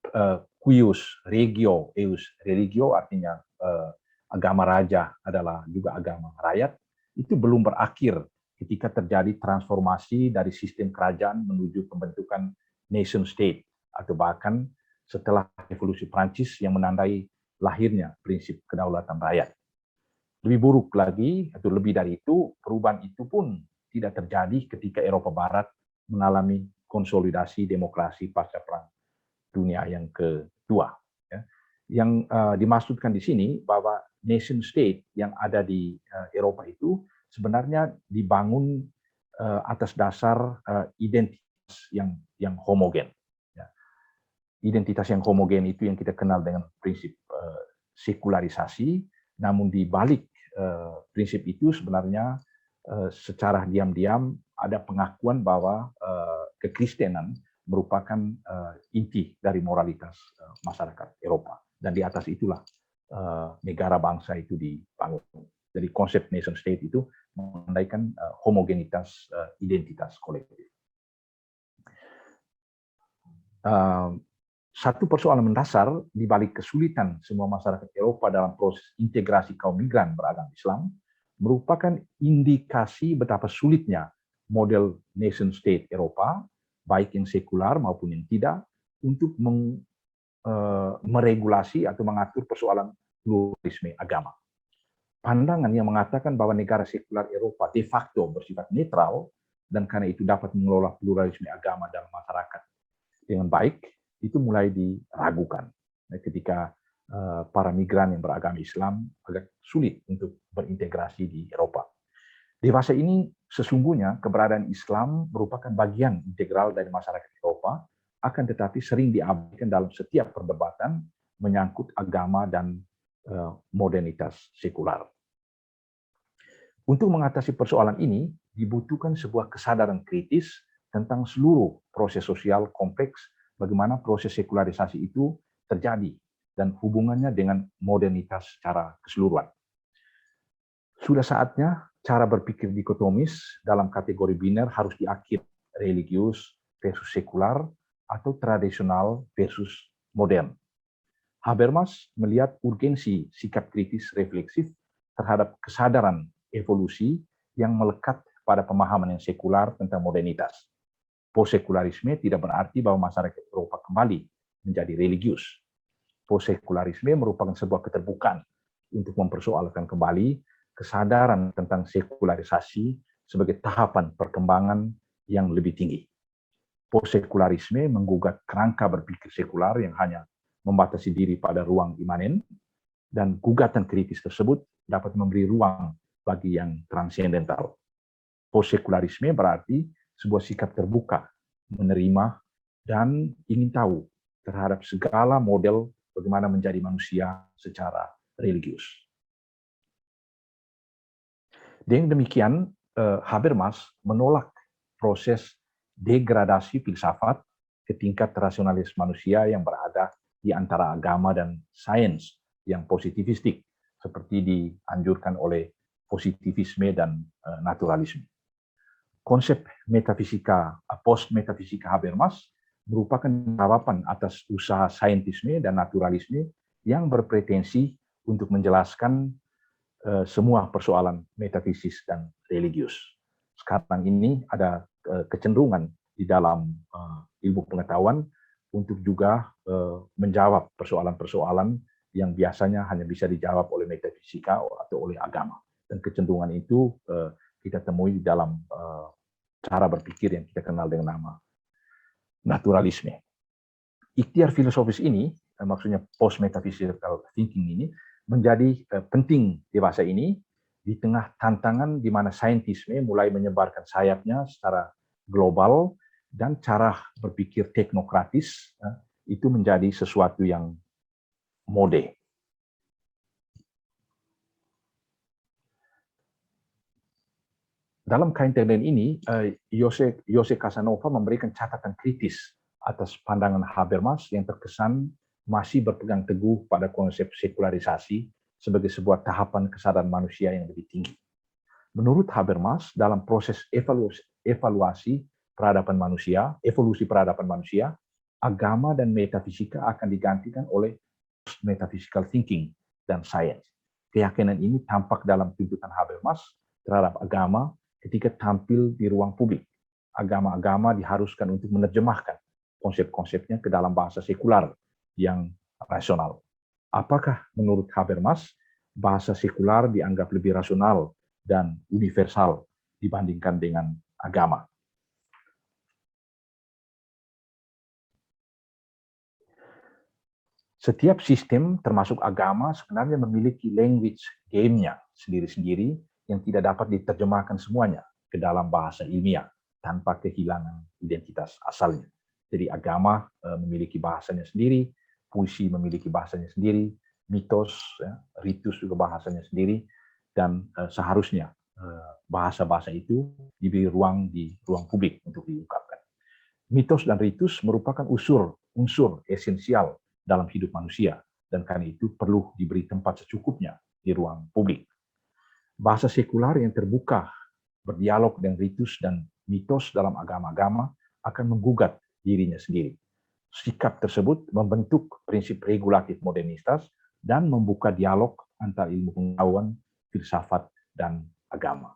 cuius regio eius religio, artinya agama raja adalah juga agama rakyat, itu belum berakhir ketika terjadi transformasi dari sistem kerajaan menuju pembentukan nation state, atau bahkan setelah revolusi Prancis yang menandai lahirnya prinsip kedaulatan rakyat. Lebih buruk lagi, atau lebih dari itu, perubahan itu pun tidak terjadi ketika Eropa Barat mengalami konsolidasi demokrasi pasca Perang Dunia yang kedua. Yang dimaksudkan di sini bahwa nation state yang ada di Eropa itu sebenarnya dibangun atas dasar identitas yang homogen. Identitas yang homogen itu yang kita kenal dengan prinsip sekularisasi, namun di balik prinsip itu sebenarnya secara diam-diam ada pengakuan bahwa kekristenan merupakan inti dari moralitas masyarakat Eropa. Dan di atas itulah negara bangsa itu dibangun. Jadi konsep nation state itu menandaikan homogenitas identitas kolektif. Satu persoalan mendasar di balik kesulitan semua masyarakat Eropa dalam proses integrasi kaum migran beragama Islam merupakan indikasi betapa sulitnya model nation state Eropa, baik yang sekular maupun yang tidak, untuk meregulasi atau mengatur persoalan pluralisme agama. Pandangan yang mengatakan bahwa negara sekular Eropa de facto bersifat netral dan karena itu dapat mengelola pluralisme agama dalam masyarakat dengan baik, itu mulai diragukan ketika para migran yang beragama Islam agak sulit untuk berintegrasi di Eropa. Dewasa ini sesungguhnya keberadaan Islam merupakan bagian integral dari masyarakat Eropa, akan tetapi sering diabaikan dalam setiap perdebatan menyangkut agama dan modernitas sekular. Untuk mengatasi persoalan ini, dibutuhkan sebuah kesadaran kritis tentang seluruh proses sosial kompleks, bagaimana proses sekularisasi itu terjadi, dan hubungannya dengan modernitas secara keseluruhan. Sudah saatnya cara berpikir dikotomis dalam kategori biner harus diakhiri, religius versus sekular atau tradisional versus modern. Habermas melihat urgensi sikap kritis refleksif terhadap kesadaran evolusi yang melekat pada pemahaman yang sekular tentang modernitas. Possekularisme tidak berarti bahwa masyarakat Eropa kembali menjadi religius. Possekularisme merupakan sebuah keterbukaan untuk mempersoalkan kembali kesadaran tentang sekularisasi sebagai tahapan perkembangan yang lebih tinggi. Possekularisme menggugat kerangka berpikir sekular yang hanya membatasi diri pada ruang imanen, dan gugatan kritis tersebut dapat memberi ruang bagi yang transendental. Possekularisme berarti sebuah sikap terbuka, menerima, dan ingin tahu terhadap segala model bagaimana menjadi manusia secara religius. Dengan demikian, Habermas menolak proses degradasi filsafat ke tingkat rasionalis manusia yang berada di antara agama dan sains yang positivistik, seperti dianjurkan oleh positivisme dan naturalisme. Konsep metafisika, post-metafisika Habermas merupakan jawaban atas usaha saintisme dan naturalisme yang berpretensi untuk menjelaskan semua persoalan metafisis dan religius. Sekarang ini ada kecenderungan di dalam ilmu pengetahuan untuk juga menjawab persoalan-persoalan yang biasanya hanya bisa dijawab oleh metafisika atau oleh agama. Dan kecenderungan itu kita temui di dalam cara berpikir yang kita kenal dengan nama naturalisme. Ikhtiar filosofis ini, maksudnya post-metaphysical thinking ini, menjadi penting dewasa ini di tengah tantangan di mana saintisme mulai menyebarkan sayapnya secara global dan cara berpikir teknokratis itu menjadi sesuatu yang mode. Dalam kaitan dengan ini, Jose Casanova memberikan catatan kritis atas pandangan Habermas yang terkesan masih berpegang teguh pada konsep sekularisasi sebagai sebuah tahapan kesadaran manusia yang lebih tinggi. Menurut Habermas, dalam proses evolusi peradaban manusia, agama dan metafisika akan digantikan oleh metaphysical thinking dan science. Keyakinan ini tampak dalam tuntutan Habermas terhadap agama ketika tampil di ruang publik. Agama-agama diharuskan untuk menerjemahkan konsep-konsepnya ke dalam bahasa sekular yang rasional. Apakah menurut Habermas bahasa sekular dianggap lebih rasional dan universal dibandingkan dengan agama? Setiap sistem termasuk agama sebenarnya memiliki language game-nya sendiri-sendiri yang tidak dapat diterjemahkan semuanya ke dalam bahasa ilmiah tanpa kehilangan identitas asalnya. Jadi agama memiliki bahasanya sendiri, puisi memiliki bahasanya sendiri, mitos, ritus juga bahasanya sendiri, dan seharusnya bahasa-bahasa itu diberi ruang di ruang publik untuk diungkapkan. Mitos dan ritus merupakan unsur esensial dalam hidup manusia, dan karena itu perlu diberi tempat secukupnya di ruang publik. Bahasa sekular yang terbuka, berdialog dengan ritus dan mitos dalam agama-agama akan menggugat dirinya sendiri. Sikap tersebut membentuk prinsip regulatif modernitas dan membuka dialog antara ilmu pengetahuan, filsafat, dan agama.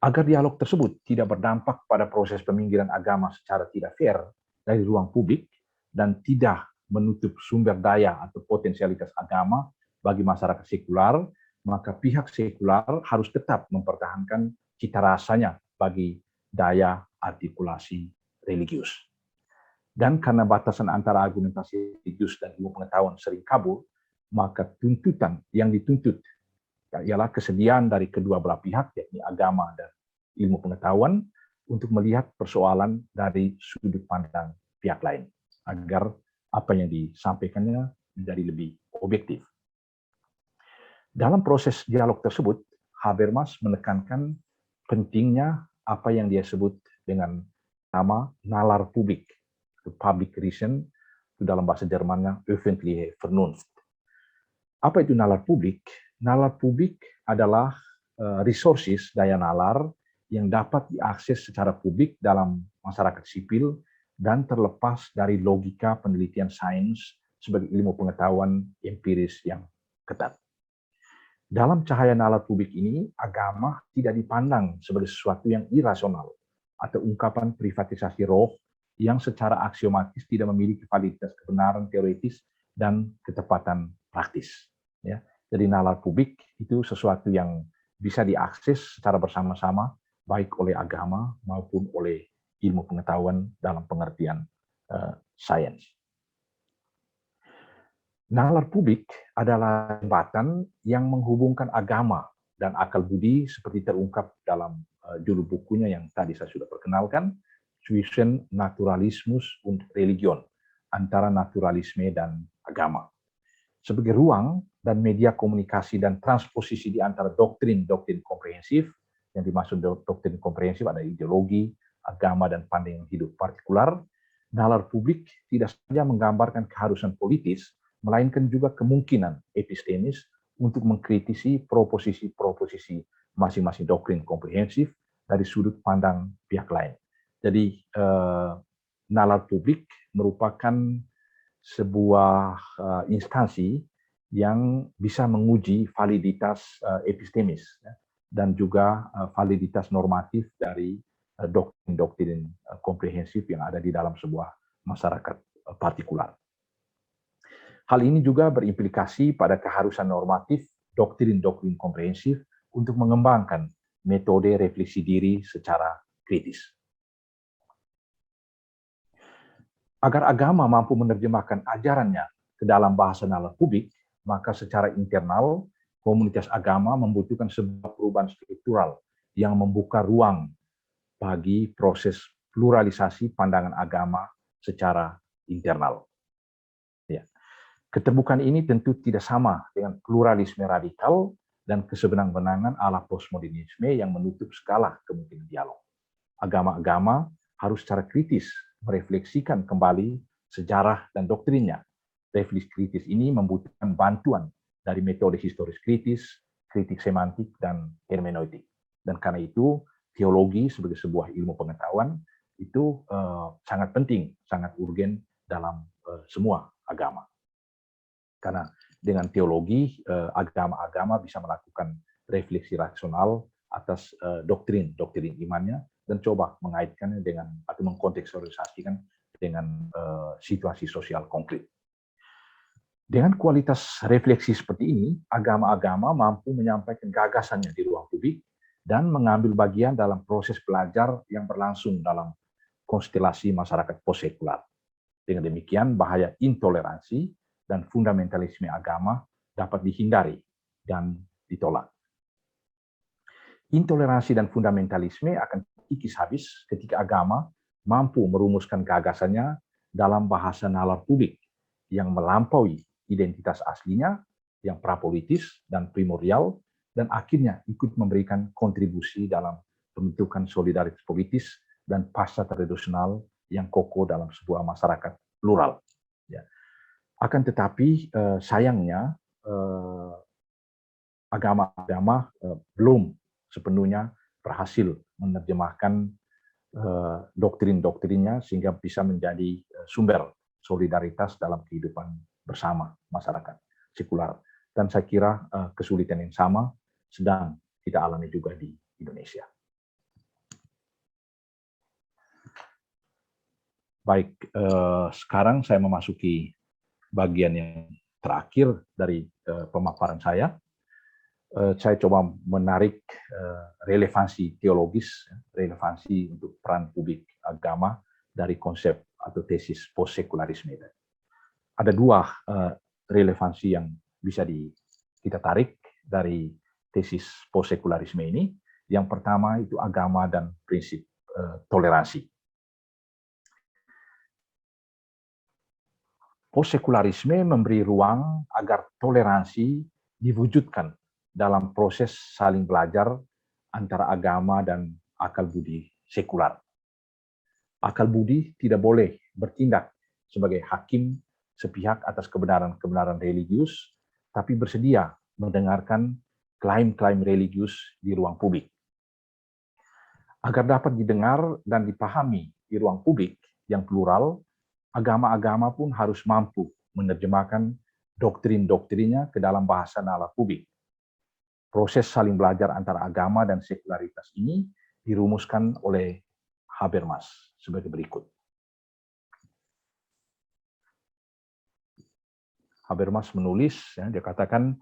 Agar dialog tersebut tidak berdampak pada proses peminggiran agama secara tidak fair dari ruang publik dan tidak menutup sumber daya atau potensialitas agama bagi masyarakat sekular, maka pihak sekular harus tetap mempertahankan cita rasanya bagi daya artikulasi religius. Dan karena batasan antara argumentasi religius dan ilmu pengetahuan sering kabur, maka tuntutan yang dituntut ialah kesediaan dari kedua belah pihak, yakni agama dan ilmu pengetahuan, untuk melihat persoalan dari sudut pandang pihak lain, agar apa yang disampaikannya menjadi lebih objektif. Dalam proses dialog tersebut, Habermas menekankan pentingnya apa yang dia sebut dengan nama nalar publik, public reason, itu dalam bahasa Jermannya öffentliche Vernunft. Apa itu nalar publik? Nalar publik adalah resources, daya nalar, yang dapat diakses secara publik dalam masyarakat sipil dan terlepas dari logika penelitian sains sebagai ilmu pengetahuan empiris yang ketat. Dalam cahaya nalar publik ini, agama tidak dipandang sebagai sesuatu yang irasional atau ungkapan privatisasi roh yang secara aksiomatis tidak memiliki validitas kebenaran teoritis dan ketepatan praktis. Ya. Jadi nalar publik itu sesuatu yang bisa diakses secara bersama-sama, baik oleh agama maupun oleh ilmu pengetahuan dalam pengertian sains. Nalar publik adalah jembatan yang menghubungkan agama dan akal budi seperti terungkap dalam judul bukunya yang tadi saya sudah perkenalkan, Zwischen Naturalismus und Religion, antara naturalisme dan agama. Sebagai ruang dan media komunikasi dan transposisi di antara doktrin-doktrin komprehensif, yang dimaksud doktrin komprehensif ada ideologi, agama, dan pandangan hidup partikular, nalar publik tidak saja menggambarkan keharusan politis, melainkan juga kemungkinan epistemis untuk mengkritisi proposisi-proposisi masing-masing doktrin komprehensif dari sudut pandang pihak lain. Jadi, nalar publik merupakan sebuah instansi yang bisa menguji validitas epistemis dan juga validitas normatif dari doktrin-doktrin komprehensif yang ada di dalam sebuah masyarakat partikular. Hal ini juga berimplikasi pada keharusan normatif doktrin-doktrin komprehensif untuk mengembangkan metode refleksi diri secara kritis. Agar agama mampu menerjemahkan ajarannya ke dalam bahasa nalar publik, maka secara internal, komunitas agama membutuhkan sebuah perubahan struktural yang membuka ruang bagi proses pluralisasi pandangan agama secara internal. Ya. Keterbukaan ini tentu tidak sama dengan pluralisme radikal dan kesebenang-benangan ala postmodernisme yang menutup segala kemungkinan dialog. Agama-agama harus secara kritis merefleksikan kembali sejarah dan doktrinnya. Refleksi kritis ini membutuhkan bantuan dari metode historis kritis, kritik semantik, dan hermeneutik. Dan karena itu, teologi sebagai sebuah ilmu pengetahuan itu sangat penting, sangat urgen dalam semua agama. Karena dengan teologi, agama-agama bisa melakukan refleksi rasional atas doktrin imannya, dan coba mengaitkannya dengan atau mengkontekstualisasikan dengan situasi sosial konkret. Dengan kualitas refleksi seperti ini, agama-agama mampu menyampaikan gagasannya di ruang publik dan mengambil bagian dalam proses belajar yang berlangsung dalam konstelasi masyarakat postsekular. Dengan demikian, bahaya intoleransi dan fundamentalisme agama dapat dihindari dan ditolak. Intoleransi dan fundamentalisme akan kikis habis ketika agama mampu merumuskan gagasannya dalam bahasa nalar publik yang melampaui identitas aslinya yang prapolitis dan primordial, dan akhirnya ikut memberikan kontribusi dalam pembentukan solidaritas politis dan pasca tradisional yang kokoh dalam sebuah masyarakat plural. Ya. Akan tetapi sayangnya agama-agama belum sepenuhnya berhasil menerjemahkan doktrin-doktrinnya sehingga bisa menjadi sumber solidaritas dalam kehidupan bersama masyarakat sekular. Dan saya kira kesulitan yang sama sedang kita alami juga di Indonesia. Baik, sekarang saya memasuki bagian yang terakhir dari pemaparan saya. Saya coba menarik relevansi teologis, relevansi untuk peran publik agama dari konsep atau tesis postsekularisme. Ada dua relevansi yang bisa kita tarik dari tesis postsekularisme ini. Yang pertama itu agama dan prinsip toleransi. Postsekularisme memberi ruang agar toleransi diwujudkan dalam proses saling belajar antara agama dan akal budi sekular. Akal budi tidak boleh bertindak sebagai hakim sepihak atas kebenaran-kebenaran religius, tapi bersedia mendengarkan klaim-klaim religius di ruang publik. Agar dapat didengar dan dipahami di ruang publik yang plural, agama-agama pun harus mampu menerjemahkan doktrin-doktrinnya ke dalam bahasa nalar publik. Proses saling belajar antara agama dan sekularitas ini dirumuskan oleh Habermas sebagai berikut. Habermas menulis, dia katakan,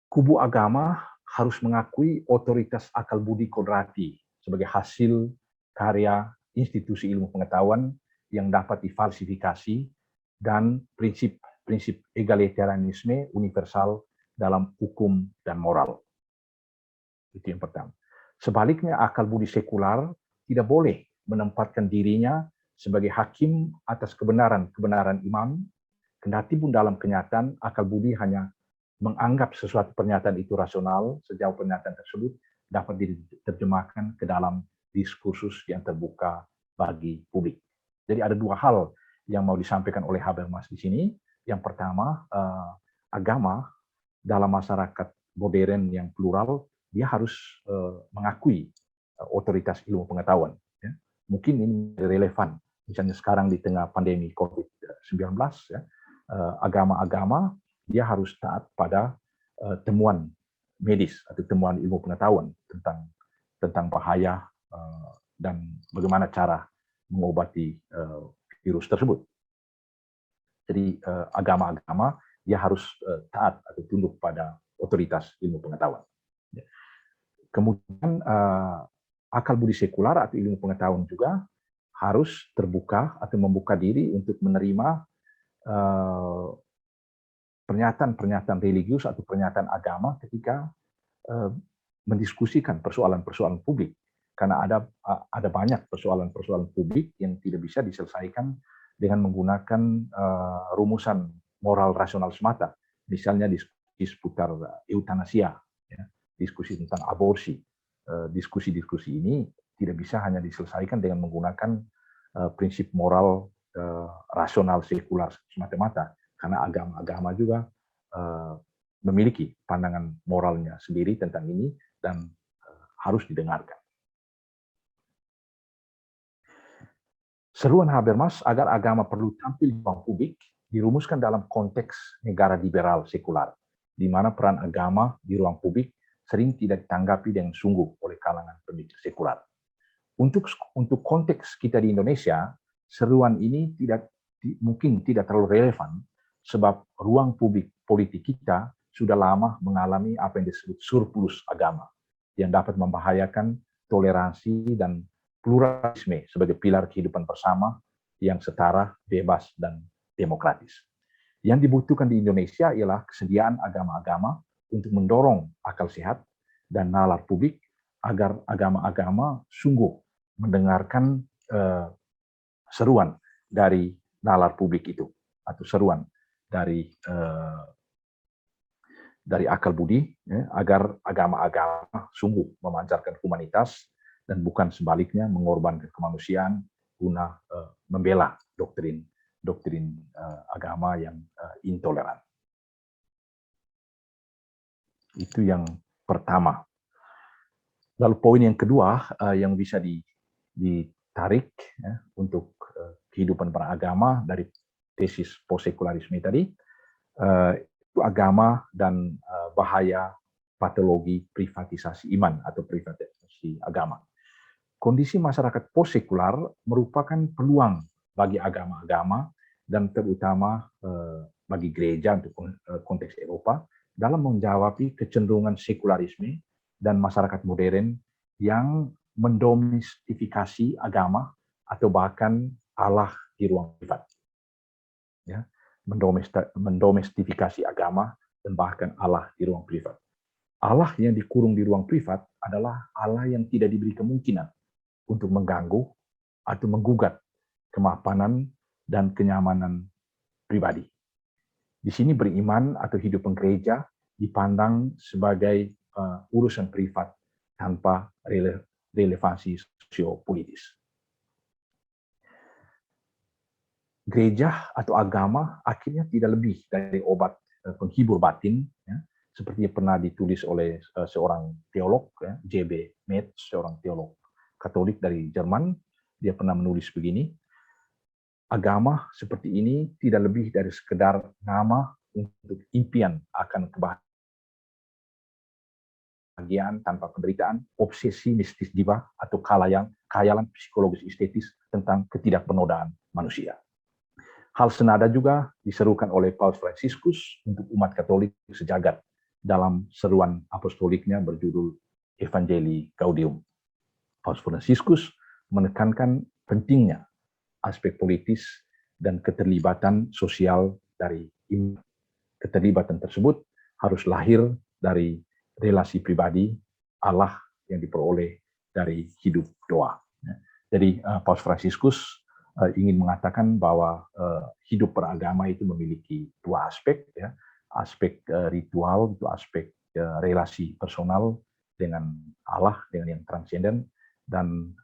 kubu agama harus mengakui otoritas akal budi kodrati sebagai hasil karya institusi ilmu pengetahuan yang dapat difalsifikasi dan prinsip-prinsip egalitarianisme universal dalam hukum dan moral. Itu yang pertama. Sebaliknya, akal budi sekular tidak boleh menempatkan dirinya sebagai hakim atas kebenaran-kebenaran iman, kendati pun dalam kenyataan akal budi hanya menganggap sesuatu pernyataan itu rasional sejauh pernyataan tersebut dapat diterjemahkan ke dalam diskursus yang terbuka bagi publik. Jadi ada dua hal yang mau disampaikan oleh Habermas di sini. Yang pertama, agama dalam masyarakat modern yang plural, dia harus mengakui otoritas ilmu pengetahuan. Ya. Mungkin ini relevan, misalnya sekarang di tengah pandemi COVID-19, ya, agama-agama dia harus taat pada temuan medis atau temuan ilmu pengetahuan tentang bahaya dan bagaimana cara mengobati virus tersebut. Jadi agama-agama dia harus taat atau tunduk pada otoritas ilmu pengetahuan. Kemudian akal budi sekular atau ilmu pengetahuan juga harus terbuka atau membuka diri untuk menerima pernyataan-pernyataan religius atau pernyataan agama ketika mendiskusikan persoalan-persoalan publik. Karena ada banyak persoalan-persoalan publik yang tidak bisa diselesaikan dengan menggunakan rumusan moral rasional semata. Misalnya diskusi seputar eutanasia, ya, diskusi tentang aborsi. Diskusi-diskusi ini tidak bisa hanya diselesaikan dengan menggunakan prinsip moral rasional sekular semata-mata. Karena agama-agama juga memiliki pandangan moralnya sendiri tentang ini dan harus didengarkan. Seruan Habermas agar agama perlu tampil di ruang publik dirumuskan dalam konteks negara liberal sekular, di mana peran agama di ruang publik sering tidak ditanggapi dengan sungguh oleh kalangan pemikir sekular. Untuk konteks kita di Indonesia, seruan ini mungkin tidak terlalu relevan, sebab ruang publik politik kita sudah lama mengalami apa yang disebut surplus agama, yang dapat membahayakan toleransi dan pluralisme sebagai pilar kehidupan bersama yang setara, bebas, dan demokratis. Yang dibutuhkan di Indonesia ialah kesediaan agama-agama untuk mendorong akal sehat dan nalar publik agar agama-agama sungguh mendengarkan seruan dari nalar publik itu, atau seruan dari akal budi, ya, agar agama-agama sungguh memancarkan humanitas dan bukan sebaliknya mengorbankan kemanusiaan guna membela doktrin agama yang intoleran. Itu yang pertama. Lalu poin yang kedua yang bisa ditarik, ya, untuk kehidupan beragama dari tesis postsekularisme tadi, itu agama dan bahaya patologi privatisasi iman atau privatisasi agama. Kondisi masyarakat postsekular merupakan peluang bagi agama-agama dan terutama bagi gereja untuk konteks Eropa dalam menjawab kecenderungan sekularisme dan masyarakat modern yang mendomestifikasi agama atau bahkan Allah di ruang privat. Ya, mendomestifikasi agama dan bahkan Allah di ruang privat. Allah yang dikurung di ruang privat adalah Allah yang tidak diberi kemungkinan untuk mengganggu atau menggugat kemapanan dan kenyamanan pribadi. Di sini beriman atau hidup gereja dipandang sebagai urusan privat tanpa relevansi sosiopolitis. Gereja atau agama akhirnya tidak lebih dari obat penghibur batin, ya, seperti yang pernah ditulis oleh seorang teolog, ya, J.B. Metz, seorang teolog Katolik dari Jerman. Dia pernah menulis begini, agama seperti ini tidak lebih dari sekedar nama untuk impian akan kebahagiaan tanpa penderitaan, obsesi mistis jiwa, atau khayalan psikologis estetis tentang ketidakpenodaan manusia. Hal senada juga diserukan oleh Paus Fransiskus untuk umat Katolik sejagat dalam seruan apostoliknya berjudul Evangelii Gaudium. Paus Fransiskus menekankan pentingnya aspek politis dan keterlibatan sosial dari iman. Keterlibatan tersebut harus lahir dari relasi pribadi Allah yang diperoleh dari hidup doa. Jadi Paus Fransiskus ingin mengatakan bahwa hidup beragama itu memiliki dua aspek, ya, aspek ritual, itu aspek relasi personal dengan Allah, dengan yang transenden, dan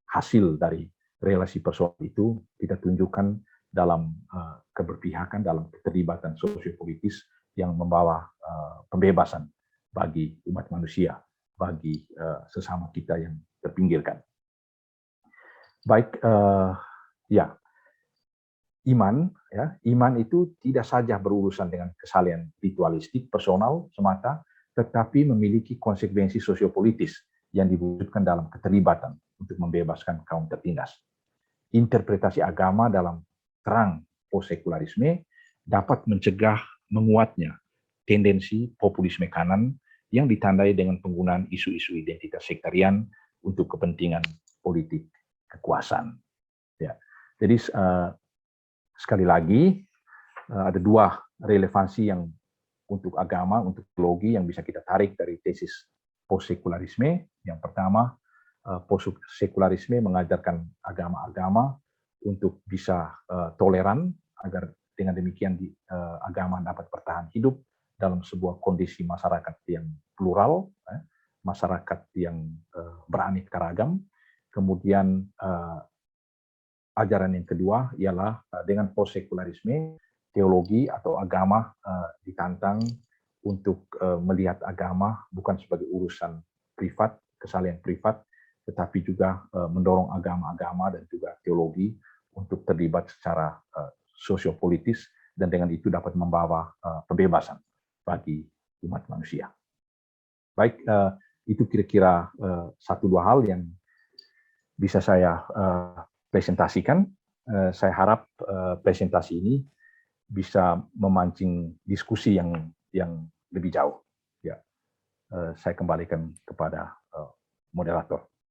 hasil dari relasi personal itu kita tunjukkan dalam keberpihakan, dalam keterlibatan sosiopolitis yang membawa pembebasan bagi umat manusia, bagi sesama kita yang terpinggirkan. Baik, ya, iman itu tidak saja berurusan dengan kesalahan ritualistik personal semata, tetapi memiliki konsekuensi sosiopolitis yang diwujudkan dalam keterlibatan untuk membebaskan kaum tertindas. Interpretasi agama dalam terang possekularisme dapat mencegah menguatnya tendensi populisme kanan yang ditandai dengan penggunaan isu-isu identitas sektarian untuk kepentingan politik kekuasaan. Ya. Jadi sekali lagi ada dua relevansi yang untuk agama, untuk teologi yang bisa kita tarik dari tesis postsekularisme. Yang pertama, postsekularisme mengajarkan agama-agama untuk bisa toleran agar dengan demikian agama dapat bertahan hidup dalam sebuah kondisi masyarakat yang plural, masyarakat yang beraneka ragam. Kemudian ajaran yang kedua ialah dengan postsekularisme, teologi atau agama ditantang untuk melihat agama bukan sebagai urusan privat, kesalahan privat, tetapi juga mendorong agama-agama dan juga teologi untuk terlibat secara sosiopolitis dan dengan itu dapat membawa pembebasan bagi umat manusia. Baik, itu kira-kira satu dua hal yang bisa saya presentasikan. Saya harap presentasi ini bisa memancing diskusi yang lebih jauh. Ya, saya kembalikan kepada moderator.